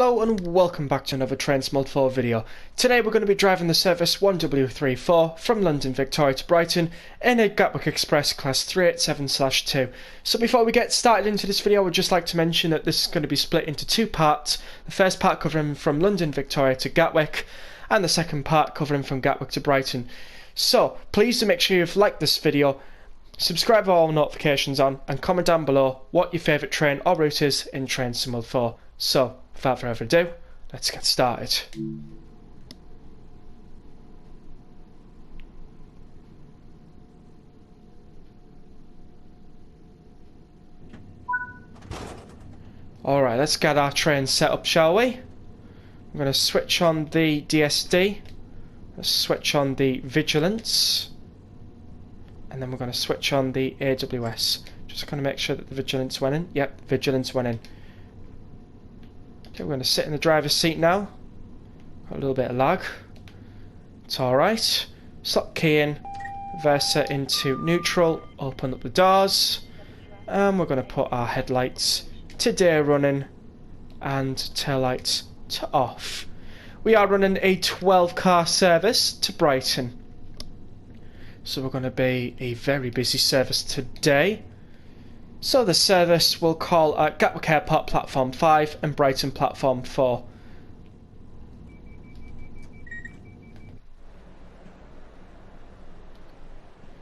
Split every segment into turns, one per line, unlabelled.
Hello and welcome back to another Trains Mod 4 video. Today we're going to be driving the service 1W34 from London Victoria to Brighton in a Gatwick Express class 387/2. So before we get started into this video, I would just like to mention that this is going to be split into two parts. The first part covering from London Victoria to Gatwick, and the second part covering from Gatwick to Brighton. So please do make sure you've liked this video, subscribe with all notifications on, and comment down below what your favourite train or route is in Trains Mod 4. So, without further ado, let's get started. Alright, let's get our train set up, shall we? I'm going to switch on the DSD, let's switch on the Vigilance, and then we're going to switch on the AWS. Just going to make sure that the Vigilance went in. Yep, Vigilance went in. Okay, we're going to sit in the driver's seat now. Got a little bit of lag. It's alright. Slot key in, Versa into neutral, open up the doors, and we're going to put our headlights to day running and tail lights to off. We are running a 12-car service to Brighton, so we're going to be a very busy service today. So the service will call at Gatwick Airport platform 5 and Brighton platform 4.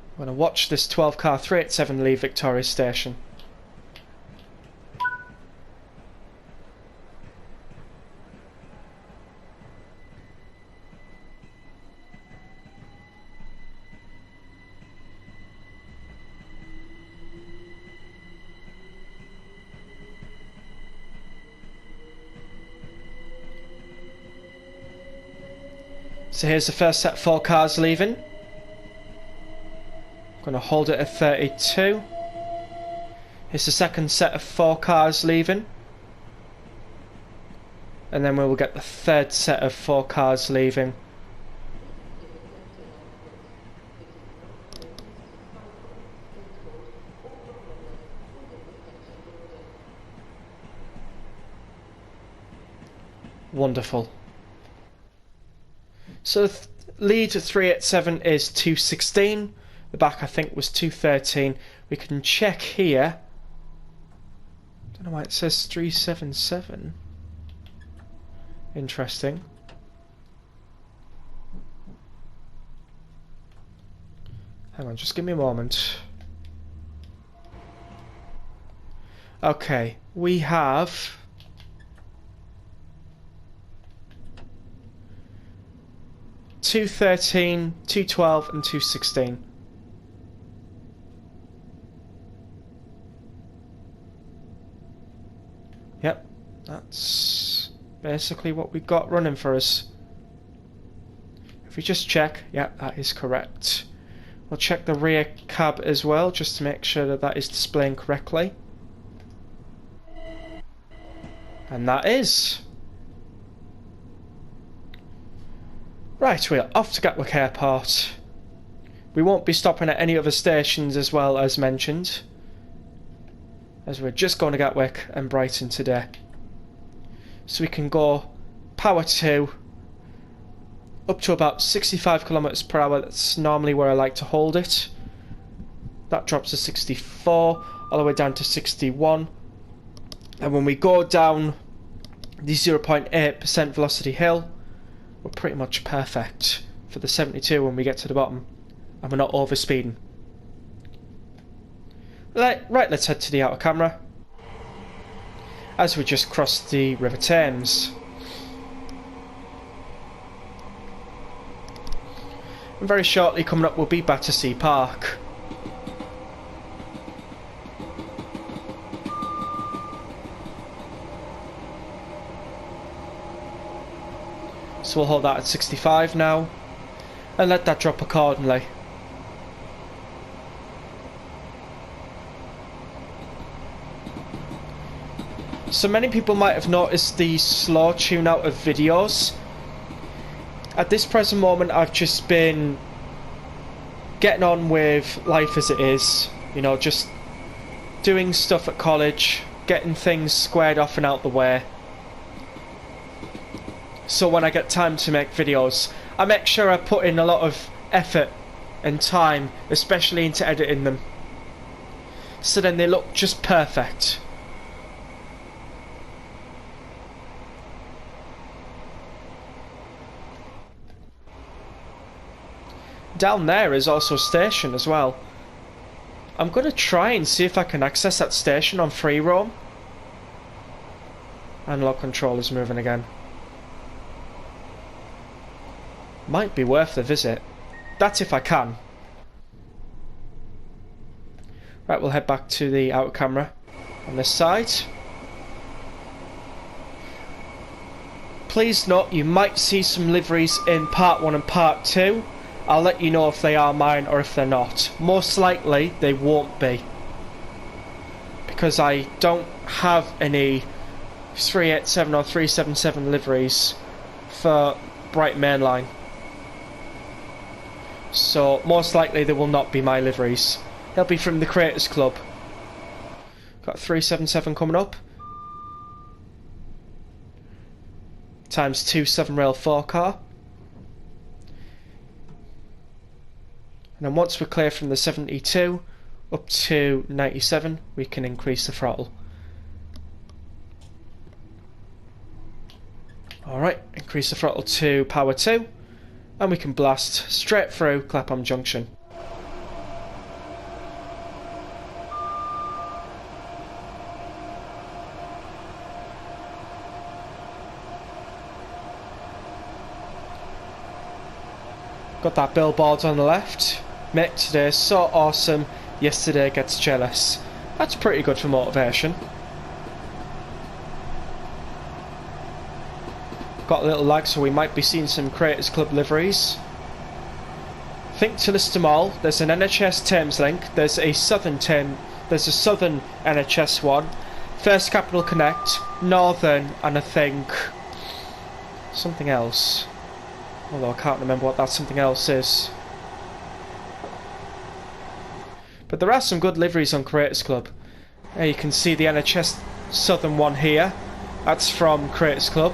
I'm going to watch this 12-car 387 leave Victoria Station. So here's the first set of 4 cars leaving. I'm going to hold it at 32. Here's the second set of 4 cars leaving. And then we will get the third set of 4 cars leaving. Wonderful. So lead 387 is 216. The back I think was 213. We can check here. Don't know why it says 377. Interesting. Hang on, just give me a moment. Okay, we have 213, 212 and 216. Yep, that's basically what we got running for us. If we just check, yeah, that is correct. We'll check the rear cab as well, just to make sure that that is displaying correctly. And that is. Right, we are off to Gatwick Airport. We won't be stopping at any other stations as well as mentioned, as we're just going to Gatwick and Brighton today. So we can go power 2 up to about 65 kilometers per hour. That's normally where I like to hold it. That drops to 64, all the way down to 61. And when we go down the 0.8% velocity hill, we're pretty much perfect for the 72 when we get to the bottom, and we're not overspeeding. Right, let's head to the outer camera as we just crossed the River Thames. And very shortly coming up will be Battersea Park. So we'll hold that at 65 now and let that drop accordingly. So many people might have noticed the slow tune out of videos. At this present moment I've just been getting on with life as it is, you know, just doing stuff at college, getting things squared off and out the way. So when I get time to make videos, I make sure I put in a lot of effort and time, especially into editing them, so then they look just perfect. Down there is also a station as well. I'm going to try and see if I can access that station on free roam. Analog controller's moving again. Might be worth the visit. That's if I can. Right, we'll head back to the outer camera on this side. Please note, you might see some liveries in part 1 and part 2. I'll let you know if they are mine or if they're not. Most likely they won't be, because I don't have any 387 or 377 liveries for Brighton Mainline. So most likely they will not be my liveries. They'll be from the Creators Club. Got 377 coming up. Times 2 7 rail 4 car. And then once we're clear from the 72 up to 97, we can increase the throttle. Alright, increase the throttle to power 2, and we can blast straight through Clapham Junction. Got that billboard on the left. Mate, today is so awesome, yesterday gets jealous. That's pretty good for motivation. Got a little lag, so we might be seeing some Creators Club liveries. I think to list them all, there's an NHS Thameslink, there's a Southern NHS one, First Capital Connect, Northern, and I think something else. Although I can't remember what that something else is. But there are some good liveries on Creators Club. You can see the NHS Southern one here. That's from Creators Club.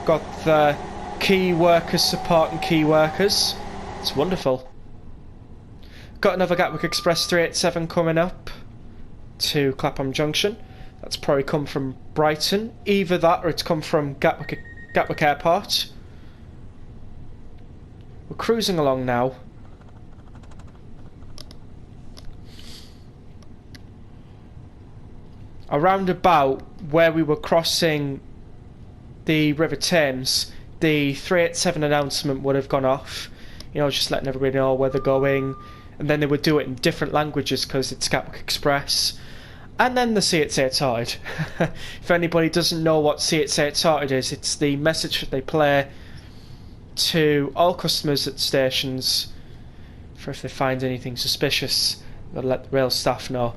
Got the key workers supporting key workers. It's wonderful. Got another Gatwick Express 387 coming up to Clapham Junction. That's probably come from Brighton. Either that or it's come from Gatwick Airport. We're cruising along now. Around about where we were crossing the River Thames, the 387 announcement would have gone off. You know, just letting everybody know where they're going. And then they would do it in different languages because it's Gatwick Express. And then the See It Say It Sorted. If anybody doesn't know what See It Say It Sorted is, it's the message that they play to all customers at stations for if they find anything suspicious, they'll let the rail staff know.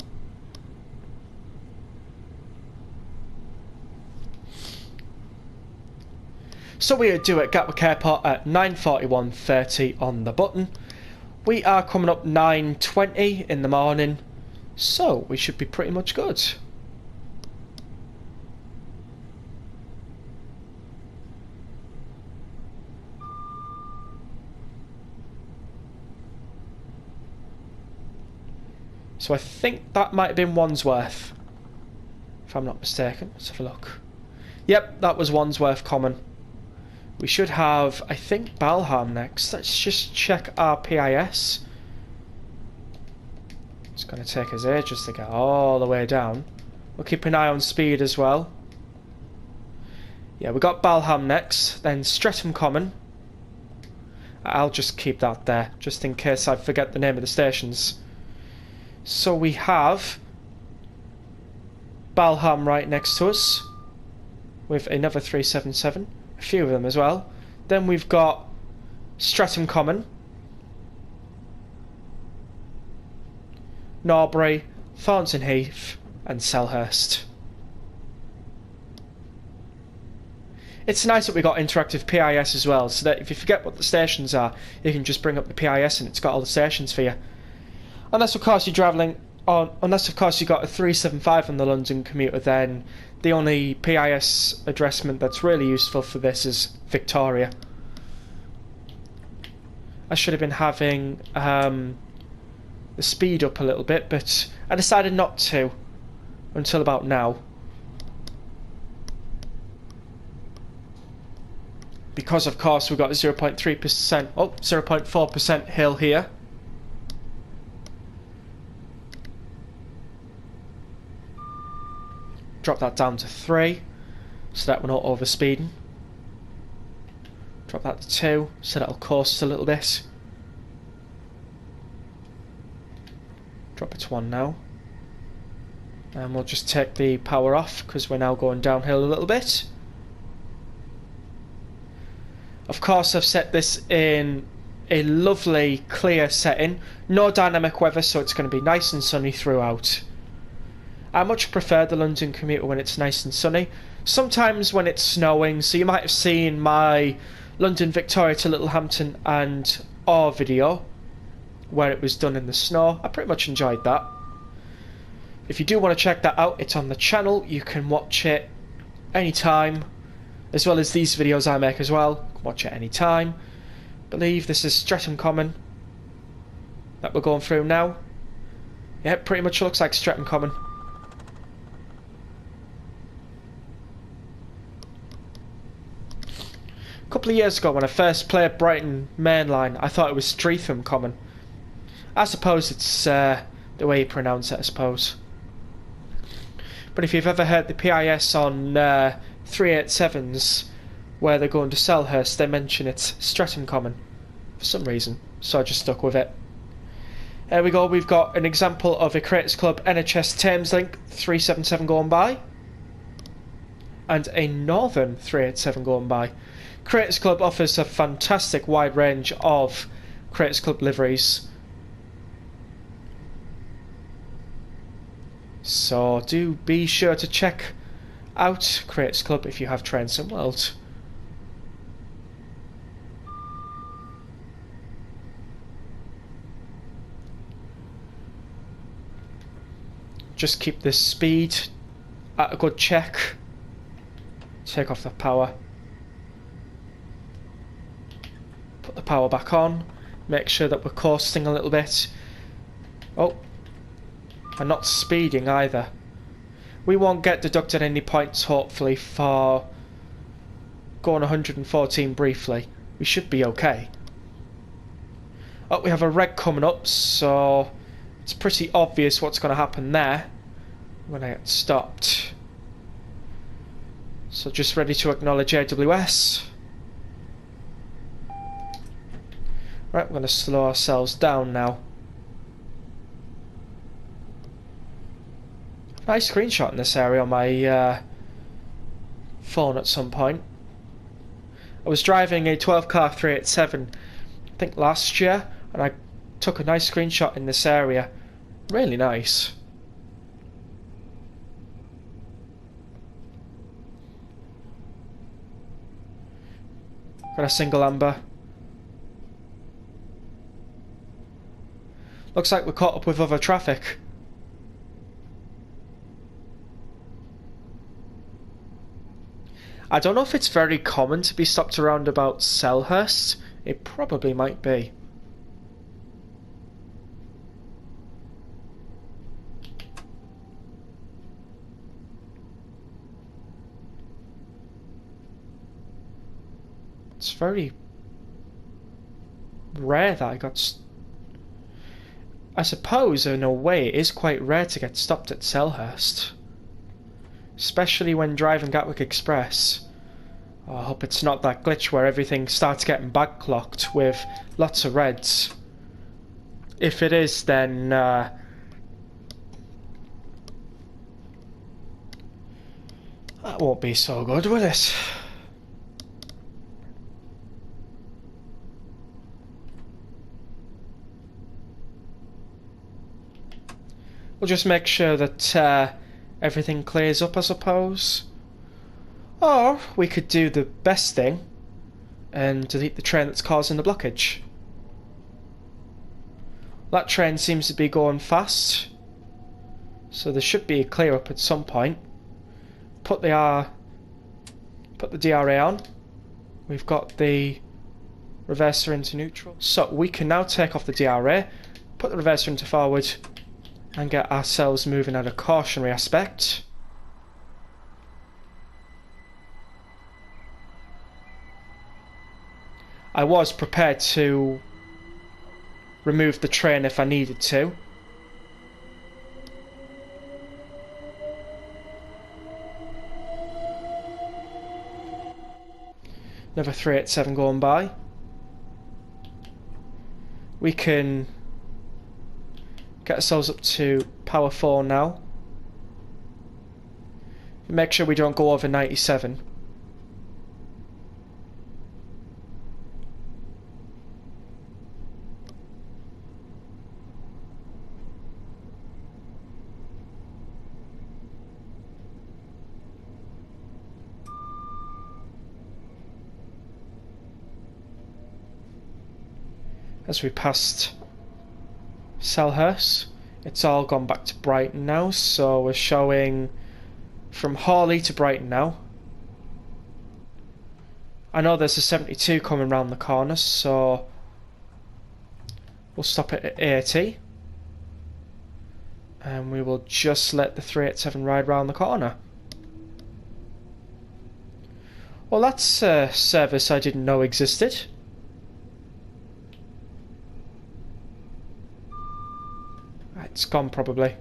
So we are due at Gatwick Airport at 9:41:30 on the button. We are coming up 9:20 in the morning, so we should be pretty much good. So I think that might have been Wandsworth, if I'm not mistaken. Let's have a look. Yep, that was Wandsworth Common. We should have, I think, Balham next. Let's just check our PIS. It's going to take us ages to get all the way down. We'll keep an eye on speed as well. Yeah, we got Balham next, then Streatham Common. I'll just keep that there, just in case I forget the name of the stations. So we have Balham right next to us, with another 377, a few of them as well. Then we've got Streatham Common, Norbury, Thornton Heath and Selhurst. It's nice that we got interactive PIS as well, so that if you forget what the stations are, you can just bring up the PIS and it's got all the stations for you. Unless of course you're unless of course you got a 375 on the London Commuter, then the only PIS addressment that's really useful for this is Victoria. I should have been having the speed up a little bit, but I decided not to until about now. Because of course we've got a 0.3%, 0.4% hill here. Drop that down to 3, so that we're not overspeeding. Drop that to 2, so that'll coast a little bit. Drop it to 1 now. And we'll just take the power off, because we're now going downhill a little bit. Of course I've set this in a lovely clear setting. No dynamic weather, so it's going to be nice and sunny throughout. I much prefer the London Commuter when it's nice and sunny. Sometimes when it's snowing, so you might have seen my London Victoria to Littlehampton and our video where it was done in the snow. I pretty much enjoyed that. If you do want to check that out, it's on the channel. You can watch it anytime, as well as these videos I make as well. You can watch it anytime. I believe this is Streatham Common that we're going through now. Yeah, it pretty much looks like Streatham Common. A couple of years ago when I first played Brighton mainline, I thought it was Streatham Common. I suppose it's the way you pronounce it, I suppose. But if you've ever heard the PIS on 387s where they're going to Selhurst, they mention it's Streatham Common for some reason, so I just stuck with it. There we go, we've got an example of a Creators Club NHS Thameslink 377 going by, and a Northern 387 going by. Creators Club offers a fantastic wide range of Creators Club liveries. So do be sure to check out Creators Club if you have Trains and World. Just keep this speed at a good check. Take off the power. Put the power back on. Make sure that we're coasting a little bit. Oh, and not speeding either. We won't get deducted any points hopefully for going 114 briefly. We should be okay. Oh, we have a red coming up, so it's pretty obvious what's going to happen there when I get stopped. So just ready to acknowledge AWS. Right, we're going to slow ourselves down now. Nice screenshot in this area on my phone at some point. I was driving a 12 car 387 I think last year, and I took a nice screenshot in this area. Really nice. Got a single amber. Looks like we're caught up with other traffic. I don't know if it's very common to be stopped around about Selhurst. It probably might be. It's very rare that I got... I suppose in a way it is quite rare to get stopped at Selhurst. Especially when driving Gatwick Express. Oh, I hope it's not that glitch where everything starts getting backlocked with lots of reds. If it is, then that won't be so good, will it? We'll just make sure that everything clears up, I suppose. Or we could do the best thing and delete the train that's causing the blockage. That train seems to be going fast. So there should be a clear up at some point. Put the DRA on. We've got the reverser into neutral. So we can now take off the DRA, put the reverser into forward, and get ourselves moving at a cautionary aspect. I was prepared to remove the train if I needed to. Another 387 going by. We can get ourselves up to power 4 now. Make sure we don't go over 97. As we passed Selhurst, it's all gone back to Brighton now, so we're showing from Hawley to Brighton now. I know there's a 72 coming round the corner, so we'll stop it at 80. And we will just let the 387 ride round the corner. Well, that's a service I didn't know existed. It's gone probably.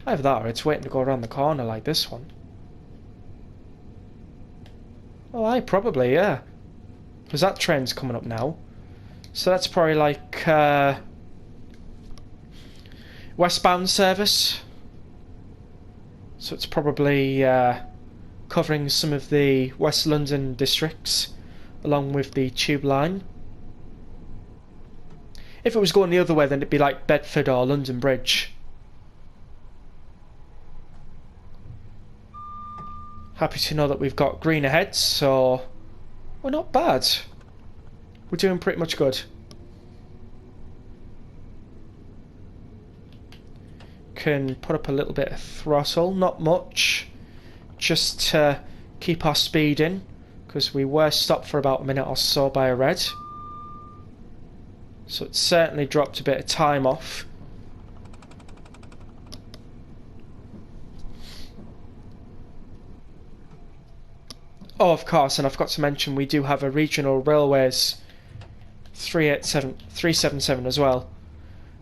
Either that or it's waiting to go around the corner like this one. Oh, aye, probably, yeah. Because that train's coming up now. So that's probably like westbound service. So it's probably covering some of the West London districts along with the tube line. If it was going the other way, then it'd be like Bedford or London Bridge. Happy to know that we've got green ahead, so we're not bad. We're doing pretty much good. Can put up a little bit of throttle, not much, just to keep our speed in, because we were stopped for about a minute or so by a red. So it certainly dropped a bit of time off. Oh, of course, and I forgot to mention we do have a regional railways 377 as well.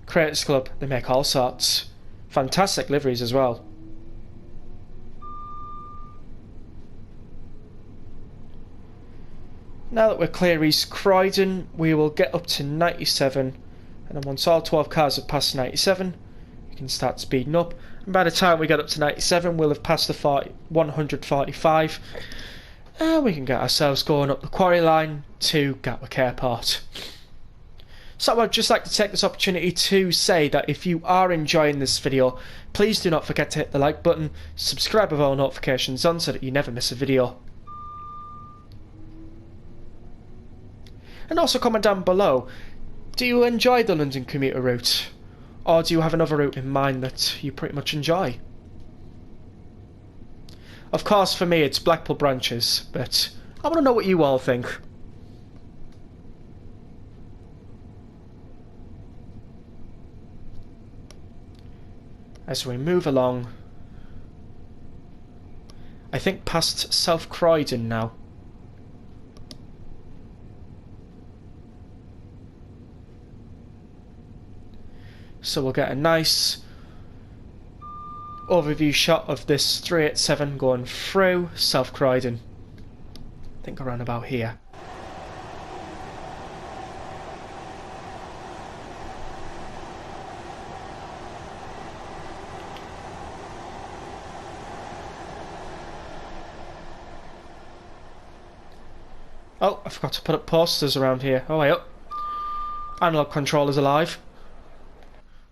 Creators Club, they make all sorts. Fantastic liveries as well. Now that we're clear East Croydon, we will get up to 97, and then once all 12 cars have passed 97, we can start speeding up. And by the time we get up to 97, we'll have passed the 145, and we can get ourselves going up the quarry line to Gatwick Airport. So I'd just like to take this opportunity to say that if you are enjoying this video, please do not forget to hit the like button, subscribe with all notifications on so that you never miss a video. And also comment down below, do you enjoy the London commuter route? Or do you have another route in mind that you pretty much enjoy? Of course for me it's Blackpool branches, but I want to know what you all think. As we move along, I think past South Croydon now. So we'll get a nice overview shot of this 387 going through South Croydon. I think around about here. Oh, I forgot to put up posters around here. Oh, wait up. Analog controller's alive.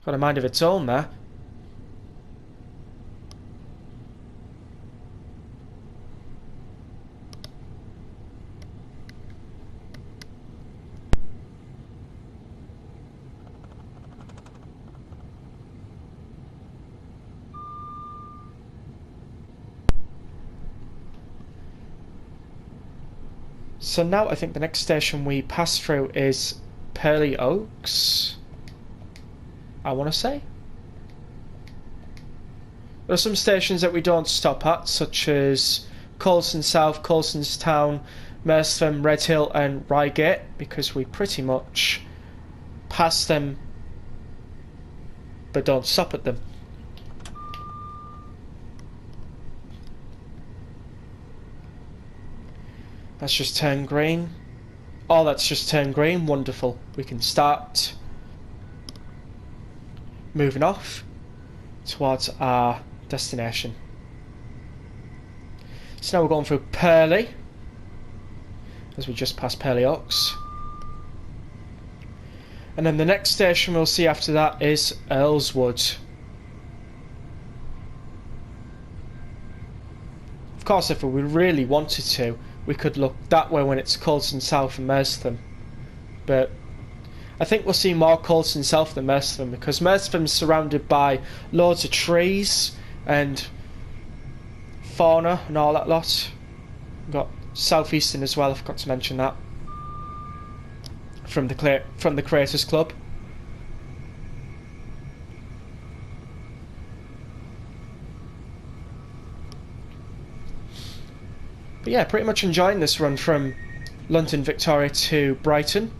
Got a mind of its own there. So now I think the next station we pass through is Pearly Oaks, I want to say. There are some stations that we don't stop at, such as Colston South, Colston's Town, Merstham, Redhill and Reigate, because we pretty much pass them but don't stop at them. That's just turned green. Oh, that's just turned green. Wonderful. We can start moving off towards our destination. So now we're going through Purley, as we just passed Purley Oaks. And then the next station we'll see after that is Earlswood. Of course, if we really wanted to, we could look that way when it's Colston South and Merstham. But I think we'll see more Colston South than Merstham, because Merstham's surrounded by loads of trees and fauna and all that lot. We've got Southeastern as well, I forgot to mention that. From the Creators Club. But yeah, pretty much enjoying this run from London Victoria to Brighton.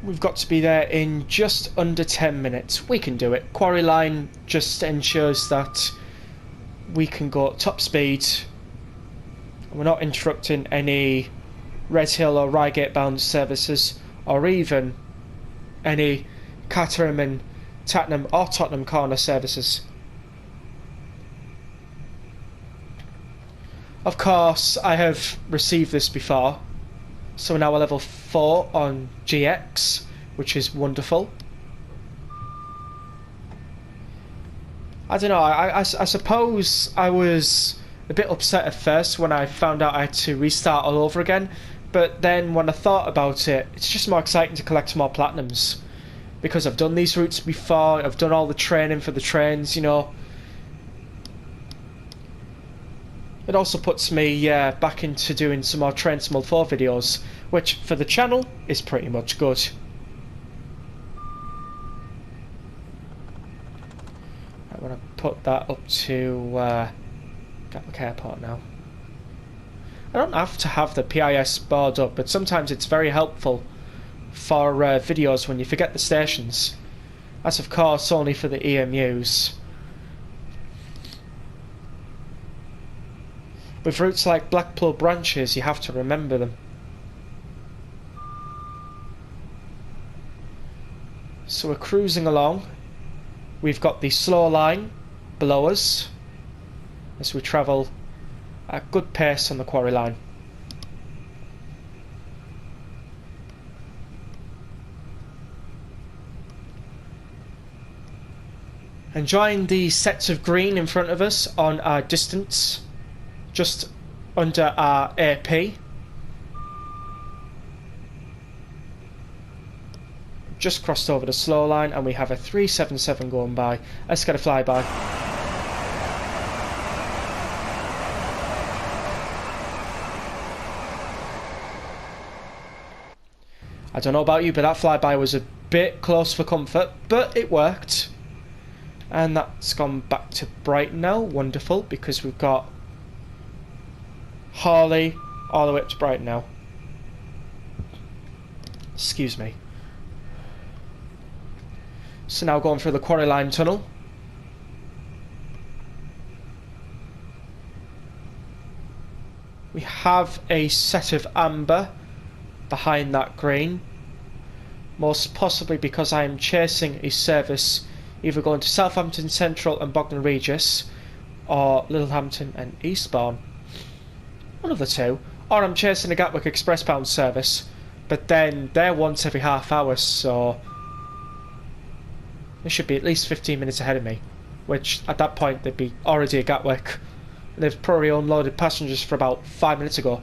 We've got to be there in just under 10 minutes. We can do it. Quarry line just ensures that we can go at top speed. We're not interrupting any Redhill or Reigate bound services, or even any Caterham and Tattenham or Tottenham Corner services. Of course, I have received this before, so we're now at level 4 on GX, which is wonderful. I don't know, I suppose I was a bit upset at first when I found out I had to restart all over again, but then when I thought about it, it's just more exciting to collect more platinums, because I've done these routes before, I've done all the training for the trains, you know. It also puts me back into doing some more Train Simul 4 videos, which for the channel is pretty much good. I'm going to put that up to Gatwick Airport now. I don't have to have the PIS board up, but sometimes it's very helpful for videos when you forget the stations. That's of course only for the EMUs. With routes like Blackpool branches, you have to remember them. So we're cruising along. We've got the slow line below us as we travel at good pace on the quarry line. Enjoying the sets of green in front of us on our distance, just under our AP. Just crossed over the slow line and we have a 377 going by. Let's get a flyby. I don't know about you, but that flyby was a bit close for comfort, but it worked. And that's gone back to Brighton now. Wonderful, because we've got Harley all the way up to Brighton now. Excuse me. So now going through the quarry line tunnel. We have a set of amber behind that green, most possibly because I am chasing a service either going to Southampton Central and Bognor Regis, or Littlehampton and Eastbourne, one of the two, or I'm chasing a Gatwick Express bound service, but then they're once every half hour, so they should be at least 15 minutes ahead of me, which at that point they'd be already at Gatwick. They've probably unloaded passengers for about 5 minutes ago.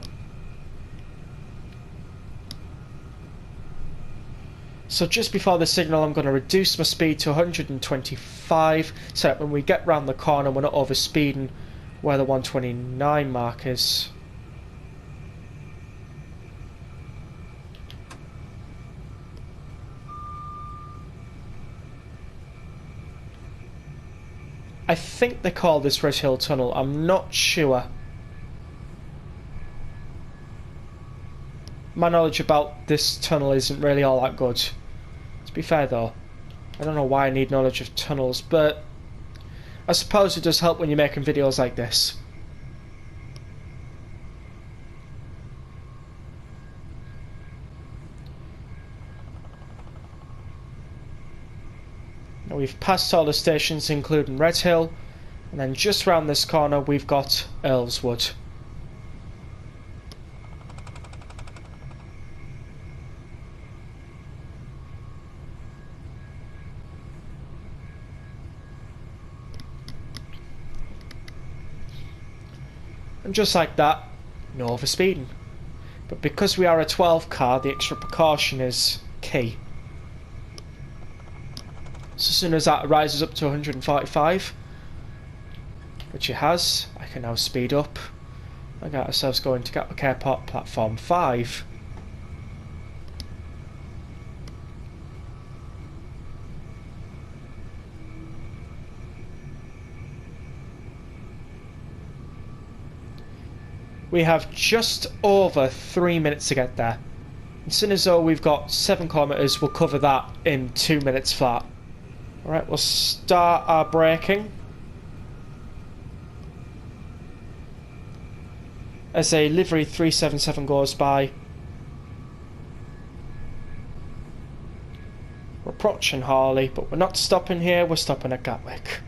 So just before the signal I'm going to reduce my speed to 125 so that when we get round the corner we're not overspeeding where the 129 mark is. I think they call this Red Hill Tunnel. I'm not sure. My knowledge about this tunnel isn't really all that good. To be fair though, I don't know why I need knowledge of tunnels, but I suppose it does help when you're making videos like this. Now we've passed all the stations including Red Hill, and then just round this corner we've got Earlswood. And just like that, no overspeeding. But because we are a 12 car, the extra precaution is key. So as soon as that rises up to 145, which it has, I can now speed up and get ourselves going to Gatwick Airport platform 5. We have just over 3 minutes to get there. And soon as though we've got 7 kilometres, we'll cover that in 2 minutes flat. Alright, we'll start our braking. As a livery 377 goes by. We're approaching Hawley, but we're not stopping here, we're stopping at Gatwick.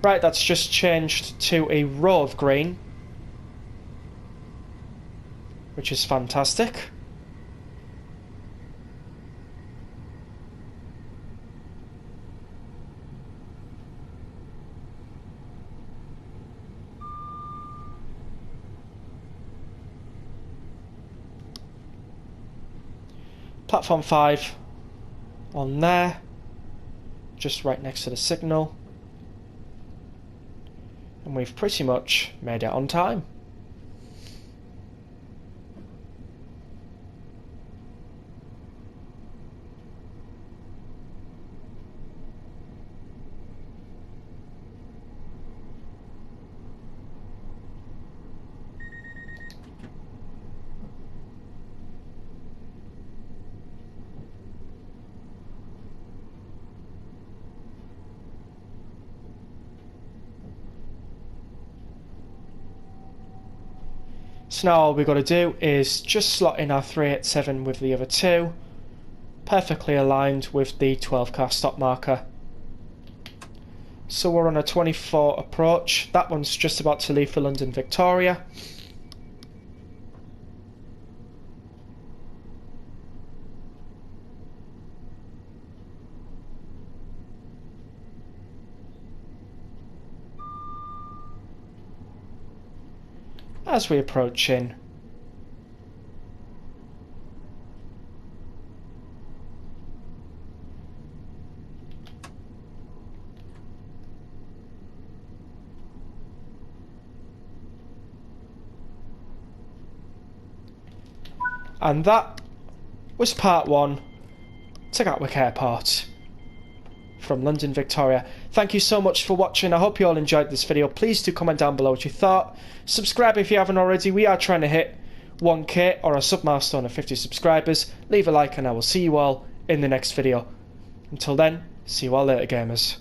Right, that's just changed to a row of green, which is fantastic. Platform 5 on there, just right next to the signal, and we've pretty much made it on time. So now all we've got to do is just slot in our 387 with the other two, perfectly aligned with the 12 car stop marker. So we're on a 24 approach, that one's just about to leave for London Victoria. As we approach in, and that was part 1 to Gatwick Airport from London Victoria. Thank you so much for watching. I hope you all enjoyed this video. Please do comment down below what you thought. Subscribe if you haven't already. We are trying to hit 1k or a sub milestone of 50 subscribers. Leave a like and I will see you all in the next video. Until then, see you all later, gamers.